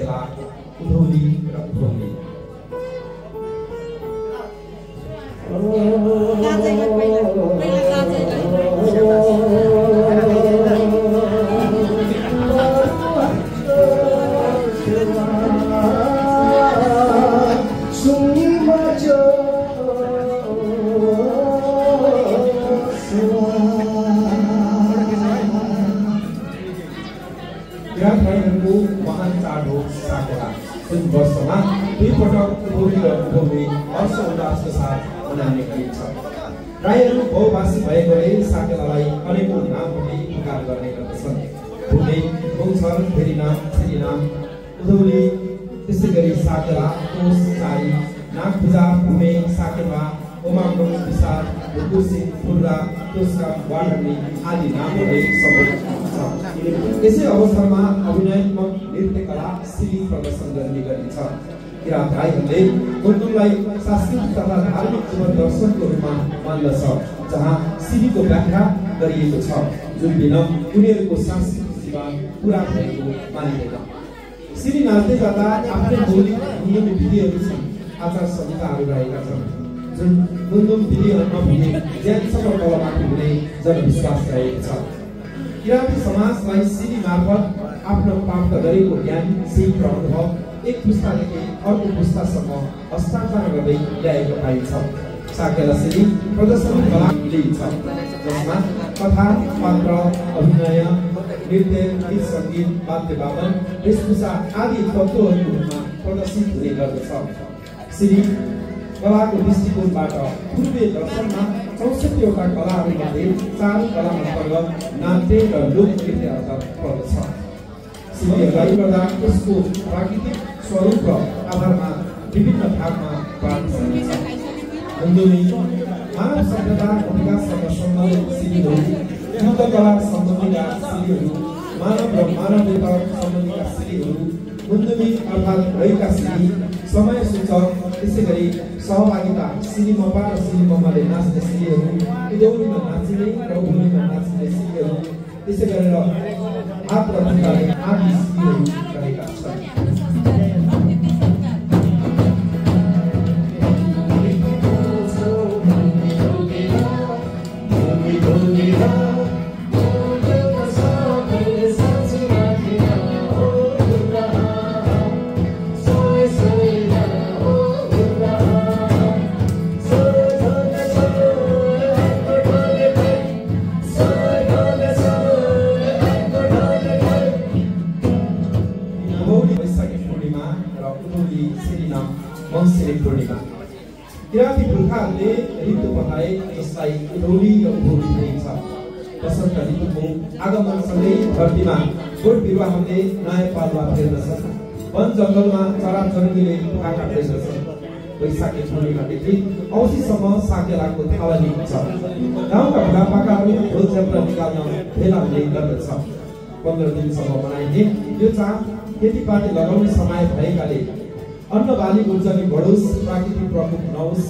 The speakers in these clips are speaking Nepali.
साकेला उधौली र उधौली महान चाड हो साकेला जुन वर्षमा दुई पटक उधौली र उधौली हर्ष उल्लासका साथ मनाइने गरिन्छ। राईहरू बहुभाषी भएकोले साकेलालाई अनेकौं नामहरूले पुकार गर्ने गर्दछन्। भुले, बुङछर, फेरि नाम, श्री नाम, उधौली, त्यसै गरी साकेला, कोस, चारी, नागपूजा, भूमे, साकेवा, ओमाङ्गो, विशाल, ढुकुसी, फुर्रा, टोस्का, वाडर्नी आदि नामहरूले सम्बोधित हुन्छ। यसै अवसरमा अभिनयात्मक नृत्य कला सिली प्रदर्शन गर्ने गरिन्छ। किराँत राईहरूले मुलुकलाई सांस्कृतिक तथा धार्मिक जीवन दर्शनको रूपमा मान्दछ, जहाँ सिलीको व्याख्या गरिएको छ, जुन बिना उनीहरूको सांस्कृतिक जीवन पूरा भएको मानिँदैन। सिली नाच्दै गर्दा आफ्नै मौलिक नियम विधिहरू छन्, आचार संहिताहरू रहेका छन्, जुन नुननुन विधिहरू नहुने ज्यानसम्म तलमाथि हुने जनविश्वास रहेको छ। किराँती समाजलाई सिली मार्फत आफ्नो प्राप्त गरेको ज्ञान, सिप र अनुभव एक पुस्तादेखि अर्को पुस्तासम्म हस्तान्तरण गर्दै ल्याएको पाइन्छ। साकेला सिली प्रदर्शन कला लिइन्छ, जसमा कथा, पात्र, अभिनय, नृत्य, गीत सङ्गीत, वाद्य वादन, वेशभूषा आदि तत्त्वहरूको रूपमा प्रदर्शित हुने गर्दछ। सिली कलाको दृष्टिकोणबाट पूर्वीय दर्शनमा 64वटा कलाहरूमध्ये 4 कला अन्तर्गत नाट्य र लोकनृत्य पर्दछ। सिलीहरूलाई गर्दा यसको प्राकृतिक स्वरूप र आधारमा विभिन्न भागमा बाँड्न सकिन्छ। हिन्दुमी मानव सभ्यता विकाससँग सम्बन्धित सिलीहरू, युद्धकला सम्बन्धीका सिलीहरू, मानव र मानवेतर सम्बन्धीका सिलीहरू, मुन्दुमी अर्थात् रैका सिली, समय सूचक, त्यसै गरी सहभागिता, सिली मपा र सिली ममाले नाच्ने सिलीहरू, उधौलीमा नाचिने र उधौलीमा नाचिने सिलीहरू, त्यसै गरेर हात र खुट्टाले आदि सिलीहरू रहेका छन्। किराँती पुर्खाहरूले ऋतु बताए, जसलाई उधौली र उधौली भनिन्छ। वसन्त ऋतुको आगमनसँगै धरतीमा बोट बिरुवाहरूले नयाँ पालुवा फेर्दछन्, वन जङ्गलमा चराचुरुङ्गीले पोखा काट्दैछन्। वैशाखी पूर्णिमादेखि औँसीसम्म साकेलाको थालनी हुन्छ। गाउँका बुढापाकाहरू ढोलझ्याप्रा निकाल्न भेला हुने गर्दछ। 15 दिनसम्म मनाइने यो चाड खेतीपाती लगाउने समय भएकाले अन्न बाली उब्जनी बढोस्, प्राकृतिक प्रकोप नहोस्,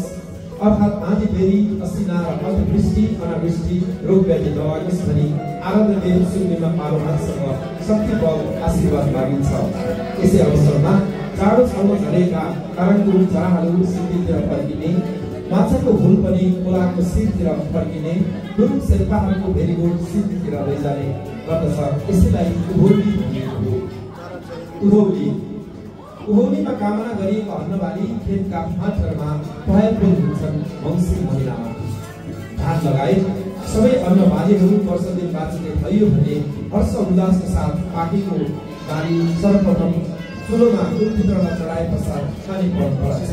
अर्थात् आँधी बेरी, असिना र अतिवृष्टि, अनावृष्टि, रोग व्याधि नलागोस् भनी आराध्यदेव सूर्यमा पार्वतीसँग शक्ति बल आशीर्वाद मागिन्छ। यसै अवसरमा जाडो छाउमा झरेका कारणको चराहरू सिद्धितिर फर्किने, माछाको हुल पनि खोलाको शिरतिर फर्किने, गुरुङ शेर्पाहरूको भेरीगोठ सिद्धितिर लैजाने गर्दछ। यसैलाई उधौली भनिएको हो। उधौलीमा कामना गरिएको अन्नबाली खेतका फाँटहरूमा पहेलपुल हुन्छन्। मङ्सिर महिनामा धान लगायत सबै अन्नबालीहरू वर्ष दिन बाँच्ने भयो भने हर्ष उल्लासका साथ पाकेको बाली सर्वप्रथम चुलोमा पितृमा चढाए पश्चात खाने परम्परा छ।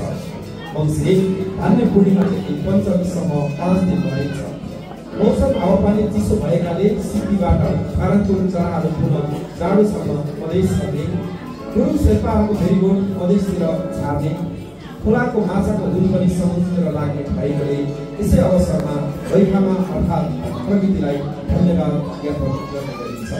मङ्सिरे धान्य पूर्णिमादेखि पञ्चमीसम्म 5 दिन मनाइन्छ। मौसम हावापानी चिसो भएकाले सिद्धिबाट कारणचुर चराहरू पुनः जाडोसम्म मधेस गर्ने, गुरुङ शेर्पाहरूको भेरीगोठ मधेसतिर झार्ने, खोलाको माछाको हुल पनि समुद्रतिर लाग्ने भएकोले यसै अवसरमा वैखामा अर्थात् प्रकृतिलाई धन्यवाद ज्ञापन गर्ने गरिन्छ।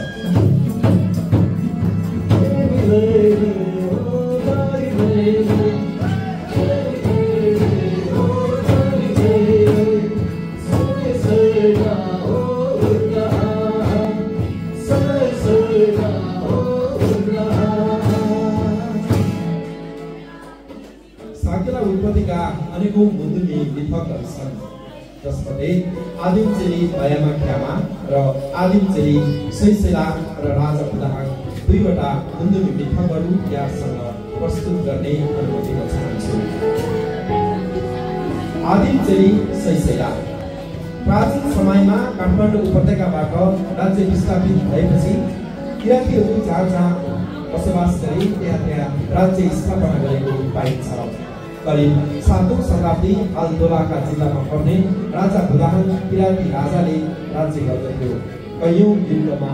उत्पत्तिका अनेकौं मुन्दुनी लेखकहरू छन्, जसमध्ये आदिम चेली भयामा ख्यामा र आदिम चेली सैसेला र राजा बुदाहाङ दुईवटा मुन्दुनी लेखकहरू यहाँसँग प्रस्तुत गर्ने अनुमति म चाहन्छु। आदिम चेली सैसेला प्राचीन समयमा काठमाडौँ उपत्यकाबाट राज्य विस्थापित भएपछि किराँतीहरू जहाँ बसोबास गरी त्यहाँ राज्य स्थापना गरेको पाइन्छ। करिब 7औं शताब्दी हाल दोलाखा जिल्लामा पर्ने राजा बुदाहाङ किराँती राजाले राज्य गर्दथ्यो। कैयौं युद्धमा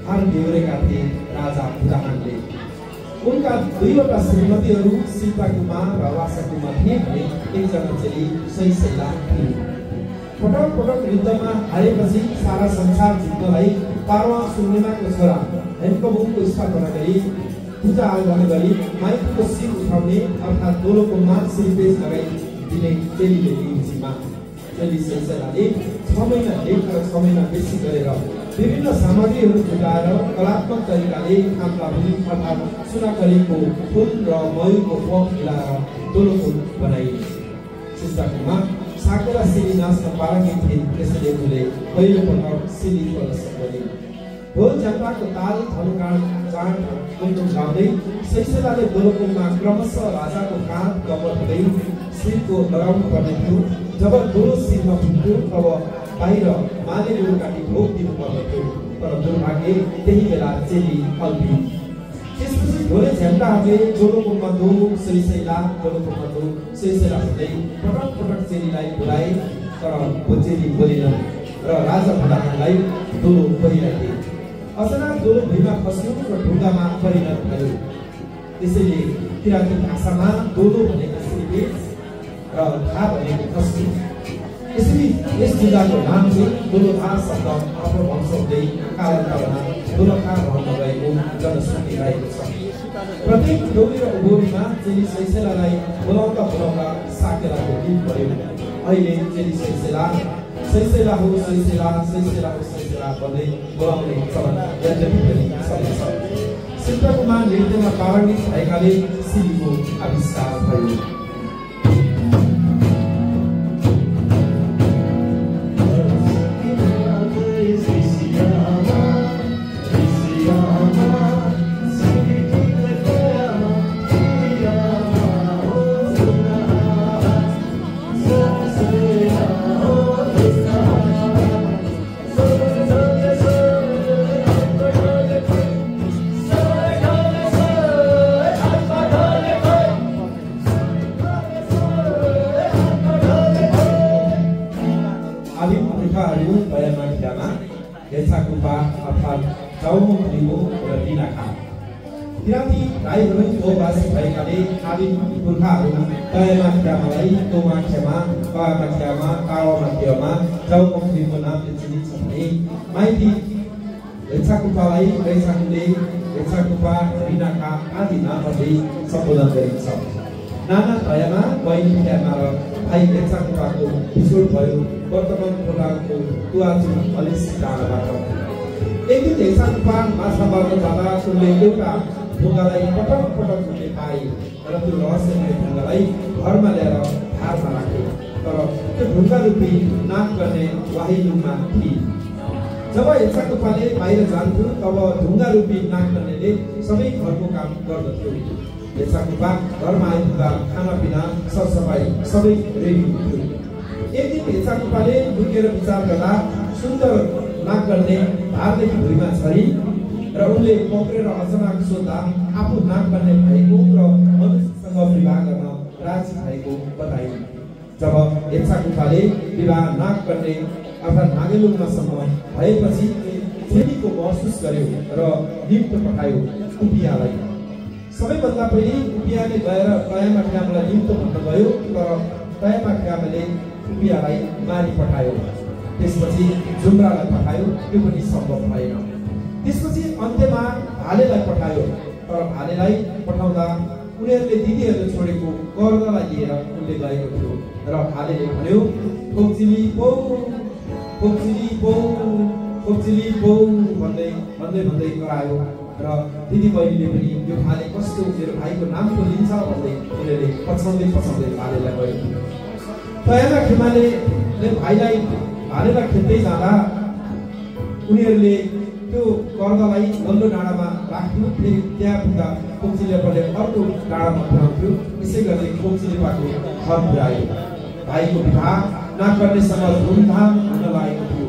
हार बेहोरेका थिए राजा बुदाहाङले। उनका दुईवटा श्रीमतीहरू सीता कुमार र वासा कुमार थिए भने एकजना चेली सैसेला थिए। पटक पटक युद्धमा हारेपछि सारा संसार जित्नलाई पारवा सुर्णिमाको छोरा हेमकबुङको स्थापना गरी पूजा आराधना गरी माइतीको शिर उठाउने अर्थात् दोलोकोमा शिरपेश लगाइदिने चेलीले लिइन्छिमा चेली सैसेलाले 6 महिना लेख र 6 महिना बेसी गरेर विभिन्न सामग्रीहरू जुटाएर कलात्मक तरिकाले कामलाबुनी अर्थात् सुनाखरीको फुल र मयूरको पंख मिलाएर दोलोकोम बनाइन्। शिष्टाकुमा साकेला सिली नाच्न पारङ्गी थिए, त्यसैले उनले पहिलोपटक सिली प्रदर्शन गरे। ढोल झ्याम्पाको ताल धनुकाँड चाड गुनगुन गाउँदै सैसेलाले दोलोकोममा क्रमशः राजाको काँध कवर हुँदै शिरको लगाउनु पर्ने थियो। जब दोलो शिरमा पुग्थ्यो तब बाहिर मालेले काटी ढोक दिनु पर्दथ्यो, तर दुर्भाग्य त्यही बेला चेली अल्पी। त्यसपछि ढोले झ्याम्टाहरूले दोलोकोममा दो सैसेला दोलोकोममा दो सैसेला भन्दै पटक पटक चेलीलाई बोलाए, तर वो चेली बोलेनन् र राजा बुदाहाङलाई दोलो पहिराइदिए। अचानक दोलो भुइँमा खस्यो र ढुङ्गामा परिणत भयो। त्यसैले किराँती भाषामा दोलो भनेको श्रीपेश र खा भनेको खस्यो। यसरी यस जिल्लाको नाम चाहिँ दोलोखा शब्द अपभ्रंश हुँदै कालान्तरमा दोलखा रहन गएको जनश्रुति रहेको छ। प्रत्येक डोरी र उभोरीमा चेली सैसेलालाई बोलाउँदा बोलाउँदा साकेलाको गीत बढ्यो। अहिले चेली सैसेला सैसेला हो सैसेला सैसेला हो सैसेला भन्दै बोलाउने चलन यद्यपि पनि चलेछ। शिल्पकुमार नृत्यमा पारङ्गित भएकाले सिलीको आविष्कार भयो। किराँती राईहरू बहुभाषी भएकाले आदिम पुर्खाहरू दयामा ख्यामालाई तोमा ख्यामा, कामा ख्यामा, कावामा ख्यामा, जाउमुखीको नामले चिनिन्छ भने माइती हेछाकुपालाई रैछाकुले, हेछाकुपा, रिनाका आदि नामहरूले सम्बोधन गरिन्छ। नाना दयामा, बहिनी ख्यामा र भाइ हेछाकुपाको विछोड भयो वर्तमान प्रोग्रामको तुवाचु अलिस डाँडाबाट। एक दिन हेछाकुपा माछा मार्न जाँदा उनले एउटा ढुङ्गालाई पटक पटक उनले पाए र त्यो रहस्यमय ढुङ्गालाई घरमा ल्याएर भारमा राखे, तर त्यो ढुङ्गा रूपी नाक गर्ने वाहिलुमा थिए। जब हेछाकुपाले बाहिर जान्थ्यो तब ढुङ्गा रूपी नाक गर्नेले सबै घरको काम गर्दथ्यो। हेछाकुपा घरमा आइपुग्दा खानापिना सरसफाइ सबै रेडी हुन्थ्यो। एक दिन हेछाकुपाले लुकेर विचार गर्दा सुन्दर नाक गर्ने भारदेखि भुइँमा छरिन् र उनले पक्रेर अचानक सोद्धा आफू नाक गर्ने भएको र मनुष्यसँग विवाह गर्न राजी भएको बताइन्। जब हेछाकुपाले विवाह नाक गर्ने अर्थात् नागेलुङमासम्म भएपछि चेलीको महसुस गर्यो र नियुक्त पठायो उपियालाई। सबैभन्दा पहिले उपियाले गएर दयामा ख्यामालाई नियुक्त भन्न गयो, तर दयामा ख्यामाले उपियालाई मारी पठायो। त्यसपछि जुम्रालाई पठायो, त्यो पनि सम्भव भएन। त्यसपछि अन्त्यमा भालेलाई पठायो, तर भालेलाई पठाउँदा उनीहरूले दिदीहरूले छोडेको गर्दलाई लिएर उनले गएको थियो र भालेले भन्यो फोक्चिली पौ फोक्चिली पौ फोक्चिली पौ भन्दै भन्दै भन्दै करायो। र दिदीबहिनीले पनि यो भाले कस्तो मेरो भाइको नाम पो लिन्छ भन्दै उनीहरूले पछाउँदै भालेलाई गयो। तयामा खेमाले भाइलाई भालेलाई खेद्दै जाँदा उनीहरूले त्यो गर्दलाई गल्लो डाँडामा राख्यो। फेरि त्यहाँ पुग्दा कोप्चिलेपाले अर्को डाँडामा पुर्याउँथ्यो। यसै गर्दै कोप्चिलेपाको घर पुर्यायो। भाइको विवाह नागकर्णेसँग धुमधाम हुन लागेको थियो।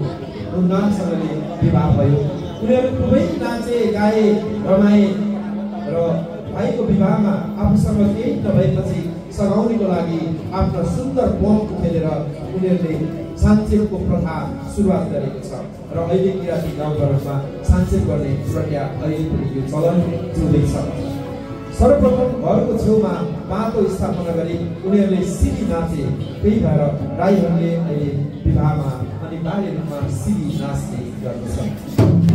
धुमधामसँगले विवाह भयो। उनीहरू खुबै नाचे गाए रमाए र भाइको विवाहमा आफूसँग केही नभएपछि सघाउनेको लागि आफ्नो सुन्दर बोमको खेलेर उनीहरूले सान्चेपको प्रथा सुरुवात गरेको छ र अहिले किराँती गाउँघरमा सान्चेप गर्ने प्रक्रिया अहिले पनि यो चलन चल्दैछ। सर्वप्रथम घरको छेउमा माटो स्थापना गरी उनीहरूले सिली नाचे। त्यही भएर राईहरूले अहिले विवाहमा अनिवार्य रूपमा सिली नाच्ने गर्दछ।